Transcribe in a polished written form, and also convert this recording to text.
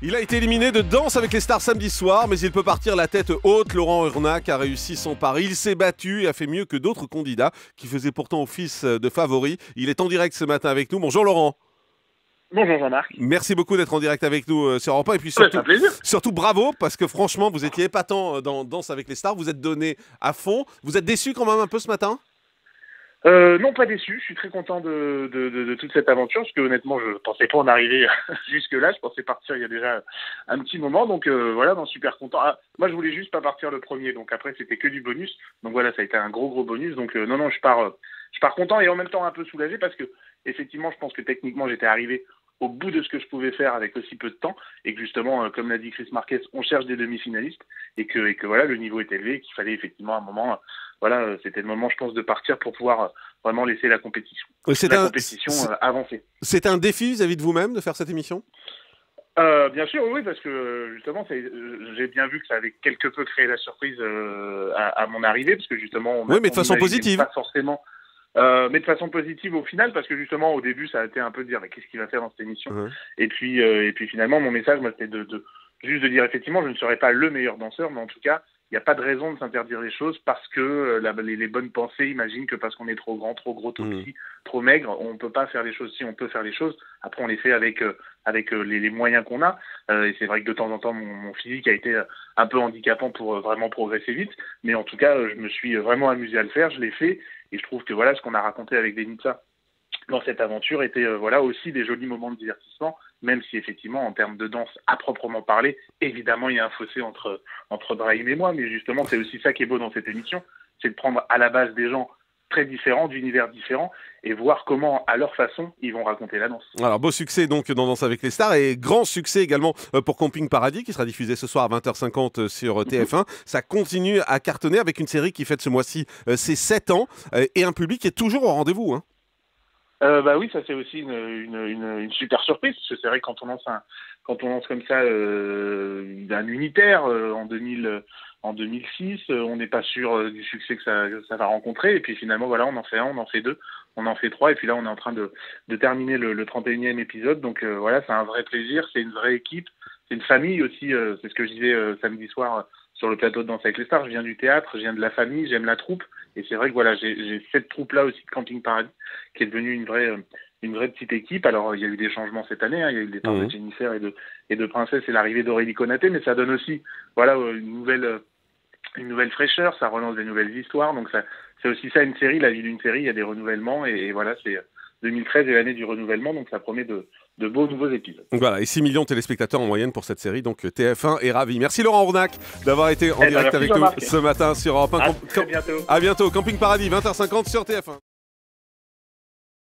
Il a été éliminé de Danse avec les stars samedi soir, mais il peut partir la tête haute. Laurent Urnac a réussi son pari. Il s'est battu et a fait mieux que d'autres candidats qui faisaient pourtant office de favoris. Il est en direct ce matin avec nous. Bonjour Laurent. Bonjour Jean-Marc. Merci beaucoup d'être en direct avec nous sur Europe 1. Et puis surtout bravo, parce que franchement, vous étiez épatant dans Danse avec les stars. Vous êtes donné à fond. Vous êtes déçu quand même un peu ce matin ? Non, pas déçu. Je suis très content de toute cette aventure, parce que honnêtement, je pensais pas en arriver jusque-là. Je pensais partir il y a déjà un petit moment, donc voilà, non, super content. Ah, moi, je voulais juste pas partir le premier, donc après, c'était que du bonus. Donc voilà, ça a été un gros bonus. Donc non, je pars content et en même temps un peu soulagé, parce que effectivement, je pense que techniquement, j'étais arrivé au bout de ce que je pouvais faire avec aussi peu de temps, et que justement, comme l'a dit Chris Marquez, on cherche des demi-finalistes, et que voilà, le niveau est élevé, et qu'il fallait effectivement à un moment, voilà, c'était le moment, je pense, de partir pour pouvoir vraiment laisser la compétition, avancer. C'est un défi vis-à-vis de vous-même de faire cette émission ? Bien sûr, oui, parce que justement, j'ai bien vu que ça avait quelque peu créé la surprise à mon arrivée, parce que justement, oui, mais de façon positive. Pas forcément. Mais de façon positive au final, parce que justement au début ça a été un peu de dire mais qu'est-ce qu'il va faire dans cette émission, et puis finalement mon message c'était juste de dire effectivement je ne serai pas le meilleur danseur, mais en tout cas il n'y a pas de raison de s'interdire les choses parce que les bonnes pensées imaginent que parce qu'on est trop grand, trop gros, trop petit, trop maigre, on peut pas faire les choses. Si on peut faire les choses, après on les fait avec les moyens qu'on a, et c'est vrai que de temps en temps mon physique a été un peu handicapant pour vraiment progresser vite, mais en tout cas je me suis vraiment amusé à le faire, je l'ai fait. Et je trouve que voilà, ce qu'on a raconté avec Denitsa dans cette aventure était voilà aussi des jolis moments de divertissement, même si effectivement en termes de danse à proprement parler, évidemment il y a un fossé entre Brahim et moi, mais justement c'est aussi ça qui est beau dans cette émission, c'est de prendre à la base des gens très différents, d'univers différents, et voir comment, à leur façon, ils vont raconter la danse. Alors, beau succès donc dans Danse avec les stars, et grand succès également pour Camping Paradis, qui sera diffusé ce soir à 20h50 sur TF1. Ça continue à cartonner avec une série qui fête ce mois-ci ses 7 ans, et un public qui est toujours au rendez-vous. Bah oui, ça c'est aussi une super surprise, parce que c'est vrai que quand on lance comme ça un unitaire en 2006, on n'est pas sûr du succès que ça va rencontrer, et puis finalement voilà, on en fait un, on en fait deux, on en fait trois, et puis là on est en train de terminer le 31e épisode, donc voilà, c'est un vrai plaisir, c'est une vraie équipe, c'est une famille aussi, c'est ce que je disais samedi soir sur le plateau de Danse avec les stars, je viens du théâtre, je viens de la famille, j'aime la troupe, et c'est vrai que voilà, j'ai cette troupe-là aussi de Camping Paradis, qui est devenue une vraie petite équipe. Alors il y a eu des changements cette année, il y a eu le départ de Jennifer et de Princesse et l'arrivée d'Aurélie Konaté, mais ça donne aussi voilà une nouvelle fraîcheur, ça relance des nouvelles histoires, donc c'est aussi ça une série, la vie d'une série, il y a des renouvellements, et voilà, c'est 2013 est l'année du renouvellement, donc ça promet de beaux nouveaux épisodes. Voilà, et 6 millions de téléspectateurs en moyenne pour cette série, donc TF1 est ravi. Merci Laurent Urnac d'avoir été en direct avec nous ce matin sur Europe 1. À très bientôt. À bientôt, Camping Paradis, 20h50 sur TF1.